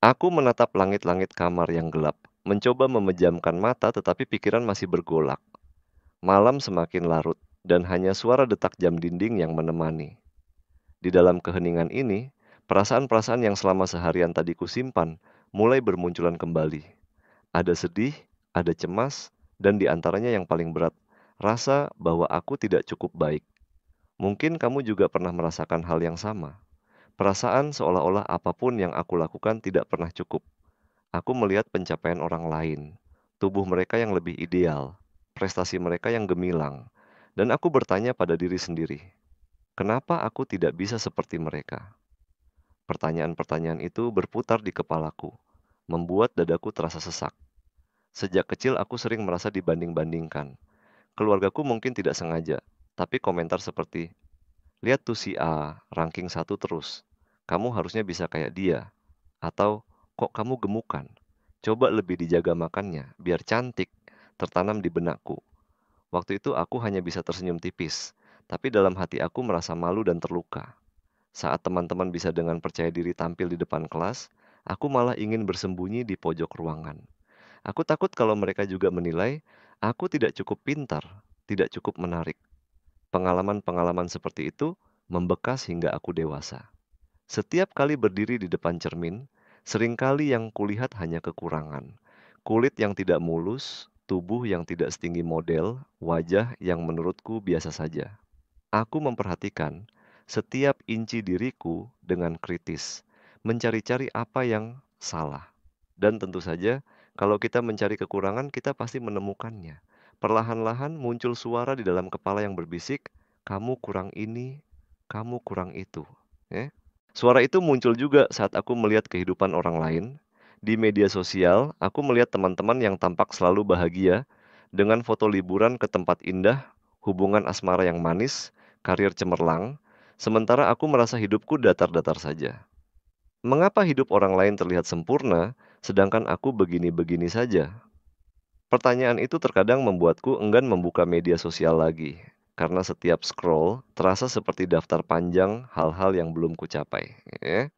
Aku menatap langit-langit kamar yang gelap, mencoba memejamkan mata tetapi pikiran masih bergolak. Malam semakin larut, dan hanya suara detak jam dinding yang menemani. Di dalam keheningan ini, perasaan-perasaan yang selama seharian tadi kusimpan mulai bermunculan kembali. Ada sedih, ada cemas, dan di antaranya yang paling berat, rasa bahwa aku tidak cukup baik. Mungkin kamu juga pernah merasakan hal yang sama. Perasaan seolah-olah apapun yang aku lakukan tidak pernah cukup. Aku melihat pencapaian orang lain, tubuh mereka yang lebih ideal, prestasi mereka yang gemilang, dan aku bertanya pada diri sendiri, kenapa aku tidak bisa seperti mereka? Pertanyaan-pertanyaan itu berputar di kepalaku, membuat dadaku terasa sesak. Sejak kecil aku sering merasa dibanding-bandingkan. Keluargaku mungkin tidak sengaja, tapi komentar seperti, lihat tuh si A, ranking satu terus. Kamu harusnya bisa kayak dia. Atau, kok kamu gemukan? Coba lebih dijaga makannya, biar cantik, tertanam di benakku. Waktu itu aku hanya bisa tersenyum tipis, tapi dalam hati aku merasa malu dan terluka. Saat teman-teman bisa dengan percaya diri tampil di depan kelas, aku malah ingin bersembunyi di pojok ruangan. Aku takut kalau mereka juga menilai aku tidak cukup pintar, tidak cukup menarik. Pengalaman-pengalaman seperti itu membekas hingga aku dewasa. Setiap kali berdiri di depan cermin, seringkali yang kulihat hanya kekurangan. Kulit yang tidak mulus, tubuh yang tidak setinggi model, wajah yang menurutku biasa saja. Aku memperhatikan setiap inci diriku dengan kritis, mencari-cari apa yang salah. Dan tentu saja, kalau kita mencari kekurangan, kita pasti menemukannya. Perlahan-lahan muncul suara di dalam kepala yang berbisik, "Kamu kurang ini, kamu kurang itu." Ya. Suara itu muncul juga saat aku melihat kehidupan orang lain. Di media sosial, aku melihat teman-teman yang tampak selalu bahagia dengan foto liburan ke tempat indah, hubungan asmara yang manis, karir cemerlang, sementara aku merasa hidupku datar-datar saja. Mengapa hidup orang lain terlihat sempurna, sedangkan aku begini-begini saja? Pertanyaan itu terkadang membuatku enggan membuka media sosial lagi, karena setiap scroll terasa seperti daftar panjang hal-hal yang belum kucapai. Ya.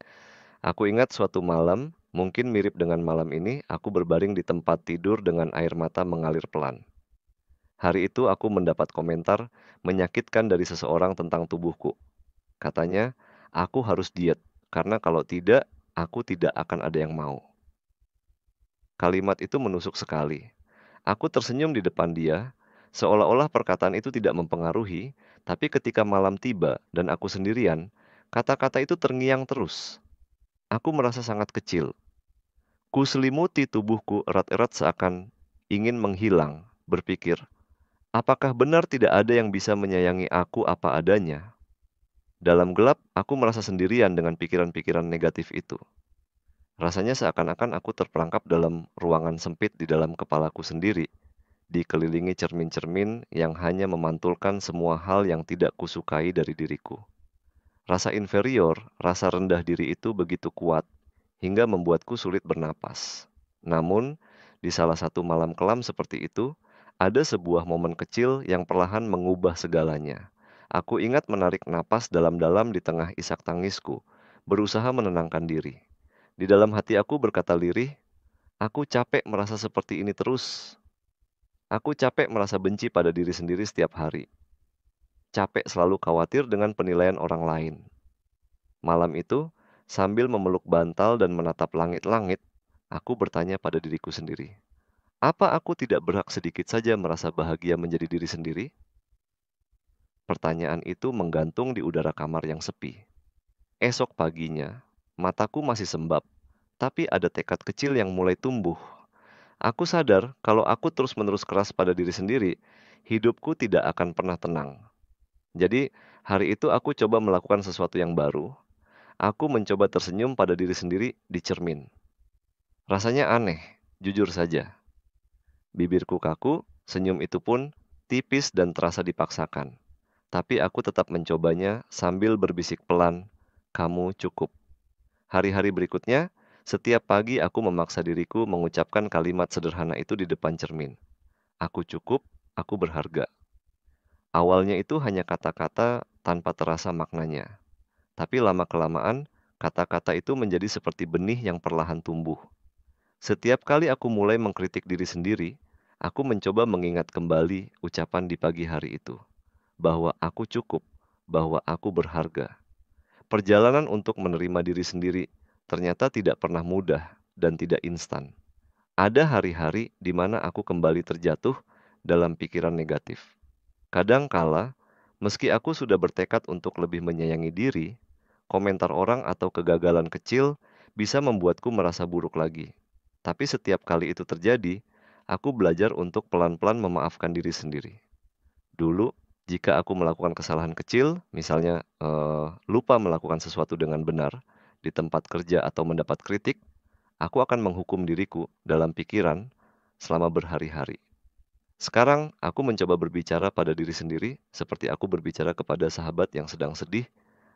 Aku ingat suatu malam, mungkin mirip dengan malam ini, aku berbaring di tempat tidur dengan air mata mengalir pelan. Hari itu aku mendapat komentar menyakitkan dari seseorang tentang tubuhku. Katanya, aku harus diet, karena kalau tidak, aku tidak akan ada yang mau. Kalimat itu menusuk sekali. Aku tersenyum di depan dia, seolah-olah perkataan itu tidak mempengaruhi, tapi ketika malam tiba dan aku sendirian, kata-kata itu terngiang terus. Aku merasa sangat kecil. Kuselimuti tubuhku erat-erat seakan ingin menghilang, berpikir, apakah benar tidak ada yang bisa menyayangi aku apa adanya? Dalam gelap, aku merasa sendirian dengan pikiran-pikiran negatif itu. Rasanya seakan-akan aku terperangkap dalam ruangan sempit di dalam kepalaku sendiri, dikelilingi cermin-cermin yang hanya memantulkan semua hal yang tidak kusukai dari diriku. Rasa inferior, rasa rendah diri itu begitu kuat, hingga membuatku sulit bernapas. Namun, di salah satu malam kelam seperti itu, ada sebuah momen kecil yang perlahan mengubah segalanya. Aku ingat menarik napas dalam-dalam di tengah isak tangisku, berusaha menenangkan diri. Di dalam hati aku berkata lirih, aku capek merasa seperti ini terus. Aku capek merasa benci pada diri sendiri setiap hari. Capek selalu khawatir dengan penilaian orang lain. Malam itu, sambil memeluk bantal dan menatap langit-langit, aku bertanya pada diriku sendiri, apa aku tidak berhak sedikit saja merasa bahagia menjadi diri sendiri? Pertanyaan itu menggantung di udara kamar yang sepi. Esok paginya, mataku masih sembab, tapi ada tekad kecil yang mulai tumbuh. Aku sadar kalau aku terus-menerus keras pada diri sendiri, hidupku tidak akan pernah tenang. Jadi, hari itu aku coba melakukan sesuatu yang baru. Aku mencoba tersenyum pada diri sendiri di cermin. Rasanya aneh, jujur saja. Bibirku kaku, senyum itu pun tipis dan terasa dipaksakan. Tapi aku tetap mencobanya sambil berbisik pelan, "Kamu cukup." Hari-hari berikutnya, setiap pagi aku memaksa diriku mengucapkan kalimat sederhana itu di depan cermin. Aku cukup, aku berharga. Awalnya itu hanya kata-kata tanpa terasa maknanya. Tapi lama-kelamaan, Kata-kata itu menjadi seperti benih yang perlahan tumbuh. Setiap kali aku mulai mengkritik diri sendiri, aku mencoba mengingat kembali ucapan di pagi hari itu, bahwa aku cukup, bahwa aku berharga. Perjalanan untuk menerima diri sendiri ternyata tidak pernah mudah dan tidak instan. Ada hari-hari di mana aku kembali terjatuh dalam pikiran negatif. Kadang kala, meski aku sudah bertekad untuk lebih menyayangi diri, komentar orang atau kegagalan kecil bisa membuatku merasa buruk lagi. Tapi setiap kali itu terjadi, aku belajar untuk pelan-pelan memaafkan diri sendiri. Dulu, jika aku melakukan kesalahan kecil, misalnya lupa melakukan sesuatu dengan benar di tempat kerja atau mendapat kritik, aku akan menghukum diriku dalam pikiran selama berhari-hari. Sekarang, aku mencoba berbicara pada diri sendiri seperti aku berbicara kepada sahabat yang sedang sedih.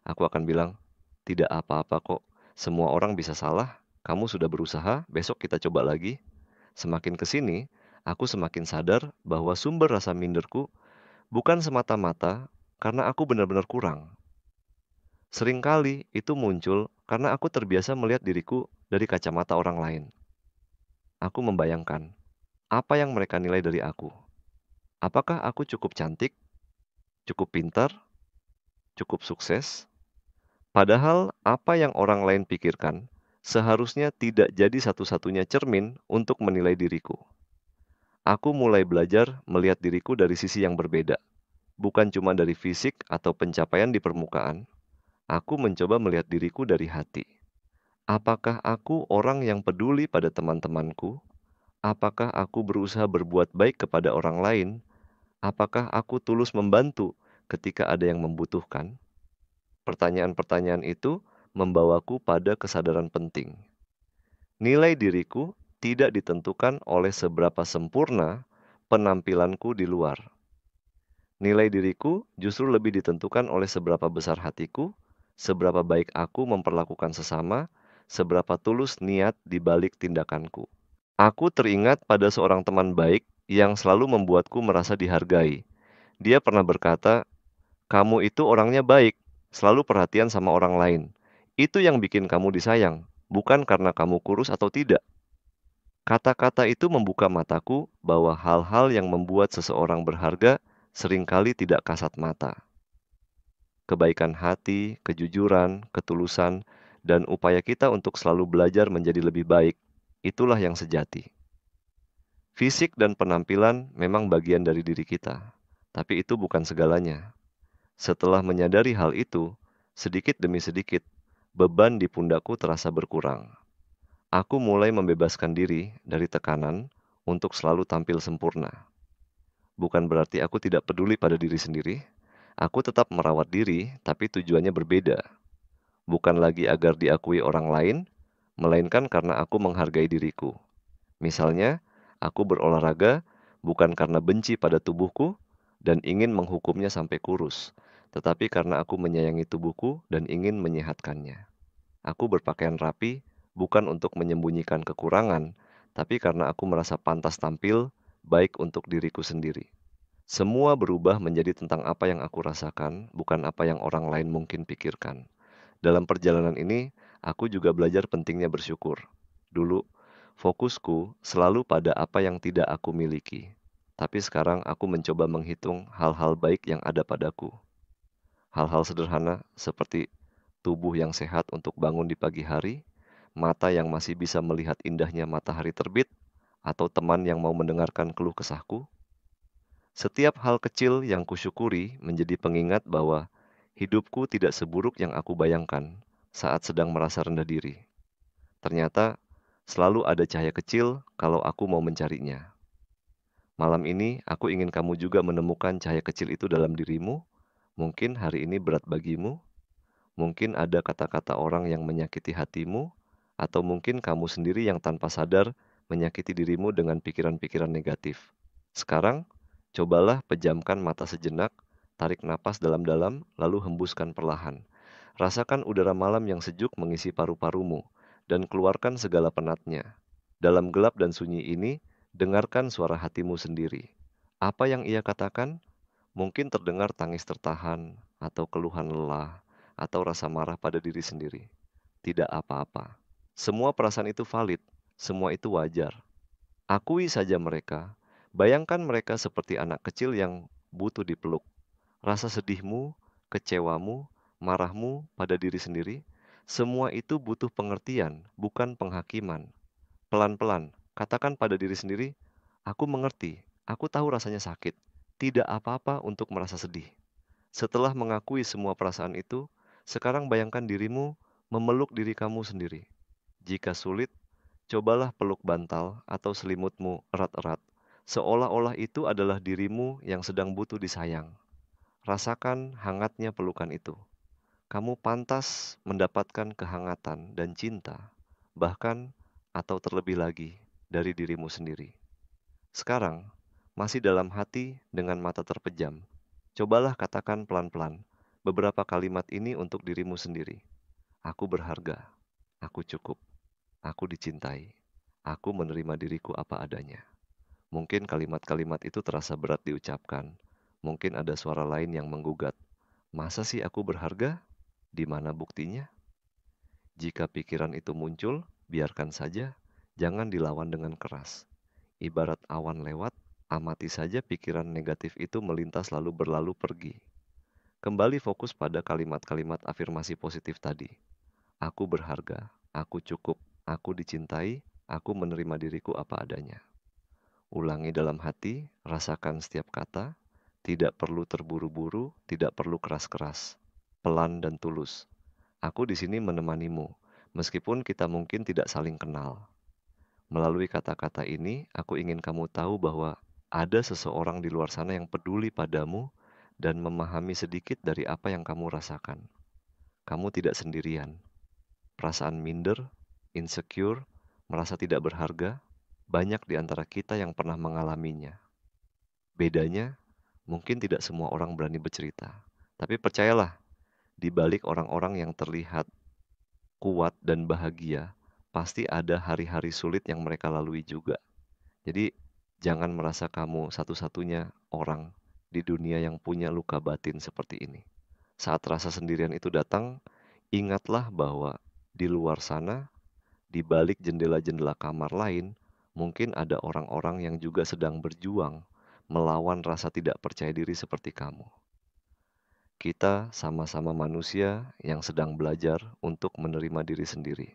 Aku akan bilang, "Tidak apa-apa kok, semua orang bisa salah. Kamu sudah berusaha, besok kita coba lagi." Semakin ke sini, aku semakin sadar bahwa sumber rasa minderku bukan semata-mata karena aku benar-benar kurang. Seringkali itu muncul karena aku terbiasa melihat diriku dari kacamata orang lain. Aku membayangkan apa yang mereka nilai dari aku. Apakah aku cukup cantik, cukup pintar, cukup sukses? Padahal apa yang orang lain pikirkan seharusnya tidak jadi satu-satunya cermin untuk menilai diriku. Aku mulai belajar melihat diriku dari sisi yang berbeda, bukan cuma dari fisik atau pencapaian di permukaan. Aku mencoba melihat diriku dari hati. Apakah aku orang yang peduli pada teman-temanku? Apakah aku berusaha berbuat baik kepada orang lain? Apakah aku tulus membantu ketika ada yang membutuhkan? Pertanyaan-pertanyaan itu membawaku pada kesadaran penting. Nilai diriku tidak ditentukan oleh seberapa sempurna penampilanku di luar. Nilai diriku justru lebih ditentukan oleh seberapa besar hatiku, seberapa baik aku memperlakukan sesama, seberapa tulus niat di balik tindakanku. Aku teringat pada seorang teman baik yang selalu membuatku merasa dihargai. Dia pernah berkata, "Kamu itu orangnya baik, selalu perhatian sama orang lain. Itu yang bikin kamu disayang, bukan karena kamu kurus atau tidak." Kata-kata itu membuka mataku bahwa hal-hal yang membuat seseorang berharga seringkali tidak kasat mata. Kebaikan hati, kejujuran, ketulusan, dan upaya kita untuk selalu belajar menjadi lebih baik, itulah yang sejati. Fisik dan penampilan memang bagian dari diri kita, tapi itu bukan segalanya. Setelah menyadari hal itu, sedikit demi sedikit, beban di pundakku terasa berkurang. Aku mulai membebaskan diri dari tekanan untuk selalu tampil sempurna. Bukan berarti aku tidak peduli pada diri sendiri. Aku tetap merawat diri, tapi tujuannya berbeda. Bukan lagi agar diakui orang lain, melainkan karena aku menghargai diriku. Misalnya, aku berolahraga bukan karena benci pada tubuhku dan ingin menghukumnya sampai kurus, tetapi karena aku menyayangi tubuhku dan ingin menyehatkannya. Aku berpakaian rapi bukan untuk menyembunyikan kekurangan, tapi karena aku merasa pantas tampil baik untuk diriku sendiri. Semua berubah menjadi tentang apa yang aku rasakan, bukan apa yang orang lain mungkin pikirkan. Dalam perjalanan ini, aku juga belajar pentingnya bersyukur. Dulu, fokusku selalu pada apa yang tidak aku miliki. Tapi sekarang aku mencoba menghitung hal-hal baik yang ada padaku. Hal-hal sederhana seperti tubuh yang sehat untuk bangun di pagi hari, mata yang masih bisa melihat indahnya matahari terbit, atau teman yang mau mendengarkan keluh kesahku. Setiap hal kecil yang kusyukuri menjadi pengingat bahwa hidupku tidak seburuk yang aku bayangkan saat sedang merasa rendah diri. Ternyata selalu ada cahaya kecil kalau aku mau mencarinya. Malam ini aku ingin kamu juga menemukan cahaya kecil itu dalam dirimu. Mungkin hari ini berat bagimu, mungkin ada kata-kata orang yang menyakiti hatimu, atau mungkin kamu sendiri yang tanpa sadar menyakiti dirimu dengan pikiran-pikiran negatif. Sekarang, cobalah pejamkan mata sejenak, tarik napas dalam-dalam, lalu hembuskan perlahan. Rasakan udara malam yang sejuk mengisi paru-parumu, dan keluarkan segala penatnya. Dalam gelap dan sunyi ini, dengarkan suara hatimu sendiri. Apa yang ia katakan? Mungkin terdengar tangis tertahan, atau keluhan lelah, atau rasa marah pada diri sendiri. tidak apa-apa. Semua perasaan itu valid, semua itu wajar. Akui saja mereka. Bayangkan mereka seperti anak kecil yang butuh dipeluk. Rasa sedihmu, kecewamu, marahmu pada diri sendiri, semua itu butuh pengertian, bukan penghakiman. Pelan-pelan, katakan pada diri sendiri, "Aku mengerti, aku tahu rasanya sakit. Tidak apa-apa untuk merasa sedih." Setelah mengakui semua perasaan itu, sekarang bayangkan dirimu memeluk diri kamu sendiri. Jika sulit, cobalah peluk bantal atau selimutmu erat-erat, seolah-olah itu adalah dirimu yang sedang butuh disayang. Rasakan hangatnya pelukan itu. Kamu pantas mendapatkan kehangatan dan cinta, bahkan atau terlebih lagi dari dirimu sendiri. Sekarang, masih dalam hati dengan mata terpejam, cobalah katakan pelan-pelan beberapa kalimat ini untuk dirimu sendiri. Aku berharga, aku cukup, aku dicintai, aku menerima diriku apa adanya. Mungkin kalimat-kalimat itu terasa berat diucapkan. Mungkin ada suara lain yang menggugat. Masa sih aku berharga? Di mana buktinya? Jika pikiran itu muncul, biarkan saja, jangan dilawan dengan keras. Ibarat awan lewat, amati saja pikiran negatif itu melintas lalu berlalu pergi. Kembali fokus pada kalimat-kalimat afirmasi positif tadi. Aku berharga, aku cukup, aku dicintai, aku menerima diriku apa adanya. Ulangi dalam hati, rasakan setiap kata, tidak perlu terburu-buru, tidak perlu keras-keras. Pelan dan tulus. Aku di sini menemanimu, meskipun kita mungkin tidak saling kenal. Melalui kata-kata ini, aku ingin kamu tahu bahwa ada seseorang di luar sana yang peduli padamu dan memahami sedikit dari apa yang kamu rasakan. Kamu tidak sendirian. Perasaan minder, insecure, merasa tidak berharga, banyak di antara kita yang pernah mengalaminya. Bedanya, mungkin tidak semua orang berani bercerita. Tapi percayalah, di balik orang-orang yang terlihat kuat dan bahagia, pasti ada hari-hari sulit yang mereka lalui juga. Jadi, jangan merasa kamu satu-satunya orang di dunia yang punya luka batin seperti ini. Saat rasa sendirian itu datang, ingatlah bahwa di luar sana, di balik jendela-jendela kamar lain, mungkin ada orang-orang yang juga sedang berjuang melawan rasa tidak percaya diri seperti kamu. Kita sama-sama manusia yang sedang belajar untuk menerima diri sendiri.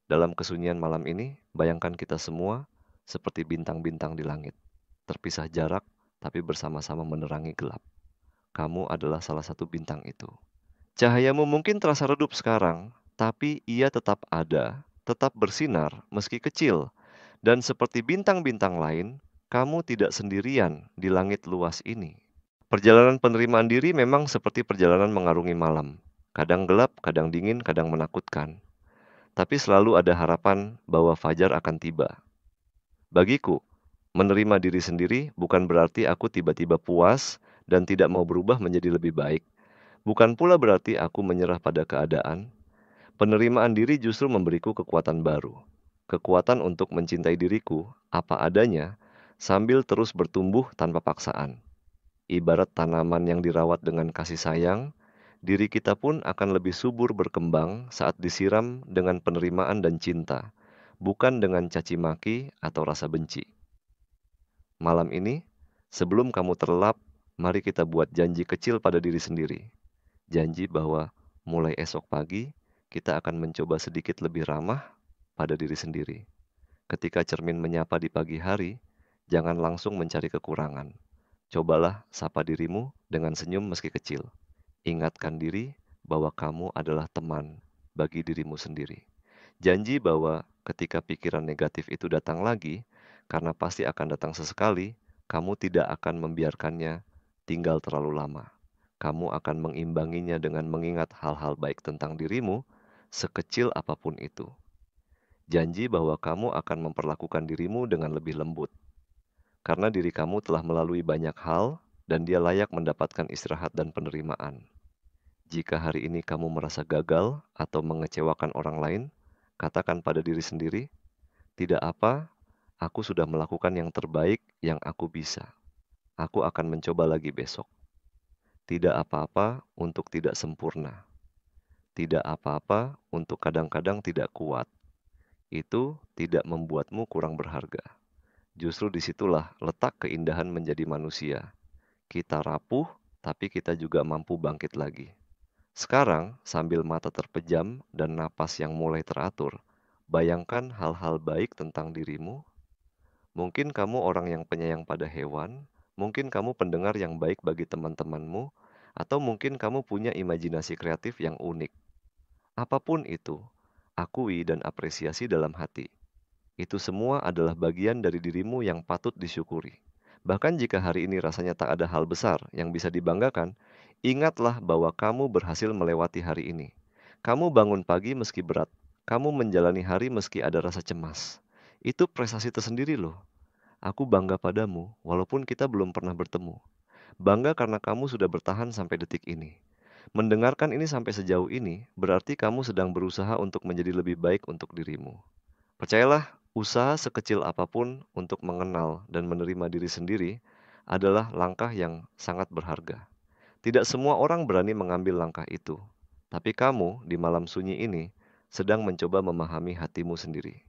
Dalam kesunyian malam ini, bayangkan kita semua seperti bintang-bintang di langit, terpisah jarak tapi bersama-sama menerangi gelap. Kamu adalah salah satu bintang itu. Cahayamu mungkin terasa redup sekarang, tapi ia tetap ada, tetap bersinar meski kecil. Dan seperti bintang-bintang lain, kamu tidak sendirian di langit luas ini. Perjalanan penerimaan diri memang seperti perjalanan mengarungi malam. Kadang gelap, kadang dingin, kadang menakutkan. Tapi selalu ada harapan bahwa fajar akan tiba. Bagiku, menerima diri sendiri bukan berarti aku tiba-tiba puas dan tidak mau berubah menjadi lebih baik. Bukan pula berarti aku menyerah pada keadaan. Penerimaan diri justru memberiku kekuatan baru. Kekuatan untuk mencintai diriku apa adanya sambil terus bertumbuh tanpa paksaan. Ibarat tanaman yang dirawat dengan kasih sayang, diri kita pun akan lebih subur berkembang saat disiram dengan penerimaan dan cinta, bukan dengan caci maki atau rasa benci. Malam ini, sebelum kamu terlelap, mari kita buat janji kecil pada diri sendiri. Janji bahwa mulai esok pagi, kita akan mencoba sedikit lebih ramah pada diri sendiri. Ketika cermin menyapa di pagi hari, jangan langsung mencari kekurangan. Cobalah sapa dirimu dengan senyum meski kecil. Ingatkan diri bahwa kamu adalah teman bagi dirimu sendiri. Janji bahwa ketika pikiran negatif itu datang lagi, karena pasti akan datang sesekali, kamu tidak akan membiarkannya tinggal terlalu lama. Kamu akan mengimbanginya dengan mengingat hal-hal baik tentang dirimu, sekecil apapun itu. Janji bahwa kamu akan memperlakukan dirimu dengan lebih lembut, karena diri kamu telah melalui banyak hal dan dia layak mendapatkan istirahat dan penerimaan. Jika hari ini kamu merasa gagal atau mengecewakan orang lain, katakan pada diri sendiri, "Tidak apa, aku sudah melakukan yang terbaik yang aku bisa. Aku akan mencoba lagi besok. Tidak apa-apa untuk tidak sempurna. Tidak apa-apa untuk kadang-kadang tidak kuat. Itu tidak membuatmu kurang berharga. Justru disitulah letak keindahan menjadi manusia. Kita rapuh, tapi kita juga mampu bangkit lagi. Sekarang, sambil mata terpejam dan napas yang mulai teratur, bayangkan hal-hal baik tentang dirimu. Mungkin kamu orang yang penyayang pada hewan, mungkin kamu pendengar yang baik bagi teman-temanmu, atau mungkin kamu punya imajinasi kreatif yang unik. Apapun itu, akui dan apresiasi dalam hati. Itu semua adalah bagian dari dirimu yang patut disyukuri. Bahkan jika hari ini rasanya tak ada hal besar yang bisa dibanggakan, ingatlah bahwa kamu berhasil melewati hari ini. Kamu bangun pagi meski berat. Kamu menjalani hari meski ada rasa cemas. Itu prestasi tersendiri loh. Aku bangga padamu walaupun kita belum pernah bertemu. Bangga karena kamu sudah bertahan sampai detik ini. Mendengarkan ini sampai sejauh ini berarti kamu sedang berusaha untuk menjadi lebih baik untuk dirimu. Percayalah, usaha sekecil apapun untuk mengenal dan menerima diri sendiri adalah langkah yang sangat berharga. Tidak semua orang berani mengambil langkah itu, tapi kamu di malam sunyi ini sedang mencoba memahami hatimu sendiri.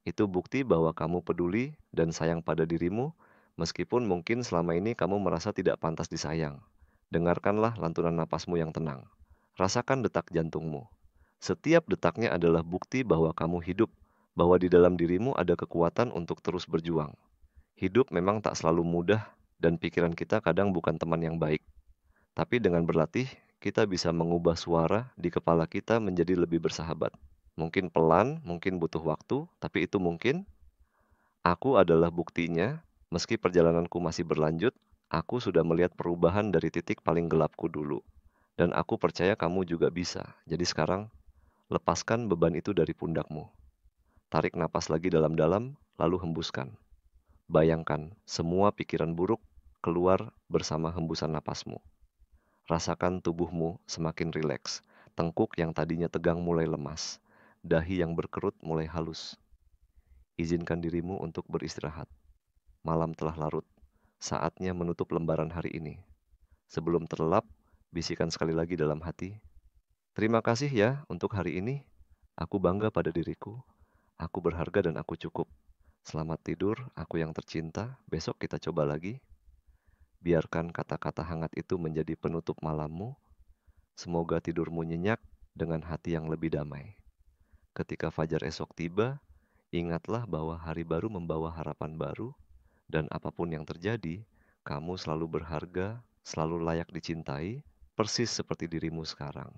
Itu bukti bahwa kamu peduli dan sayang pada dirimu, meskipun mungkin selama ini kamu merasa tidak pantas disayang. Dengarkanlah lantunan napasmu yang tenang. Rasakan detak jantungmu. Setiap detaknya adalah bukti bahwa kamu hidup, bahwa di dalam dirimu ada kekuatan untuk terus berjuang. Hidup memang tak selalu mudah, dan pikiran kita kadang bukan teman yang baik. Tapi dengan berlatih, kita bisa mengubah suara di kepala kita menjadi lebih bersahabat. Mungkin pelan, mungkin butuh waktu, tapi itu mungkin. Aku adalah buktinya, meski perjalananku masih berlanjut, aku sudah melihat perubahan dari titik paling gelapku dulu. Dan aku percaya kamu juga bisa. Jadi sekarang, lepaskan beban itu dari pundakmu. Tarik napas lagi dalam-dalam, lalu hembuskan. Bayangkan semua pikiran buruk keluar bersama hembusan napasmu. Rasakan tubuhmu semakin rileks. Tengkuk yang tadinya tegang mulai lemas. Dahi yang berkerut mulai halus. Izinkan dirimu untuk beristirahat. Malam telah larut. Saatnya menutup lembaran hari ini. Sebelum terlelap, bisikan sekali lagi dalam hati. Terima kasih ya untuk hari ini. Aku bangga pada diriku. Aku berharga dan aku cukup. Selamat tidur, aku yang tercinta. Besok kita coba lagi. Biarkan kata-kata hangat itu menjadi penutup malammu. Semoga tidurmu nyenyak dengan hati yang lebih damai. Ketika fajar esok tiba, ingatlah bahwa hari baru membawa harapan baru, dan apapun yang terjadi, kamu selalu berharga, selalu layak dicintai, persis seperti dirimu sekarang.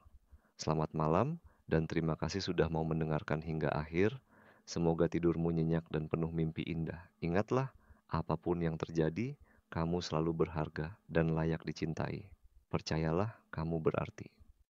Selamat malam, dan terima kasih sudah mau mendengarkan hingga akhir. Semoga tidurmu nyenyak dan penuh mimpi indah. Ingatlah, apapun yang terjadi, kamu selalu berharga dan layak dicintai. Percayalah, kamu berarti.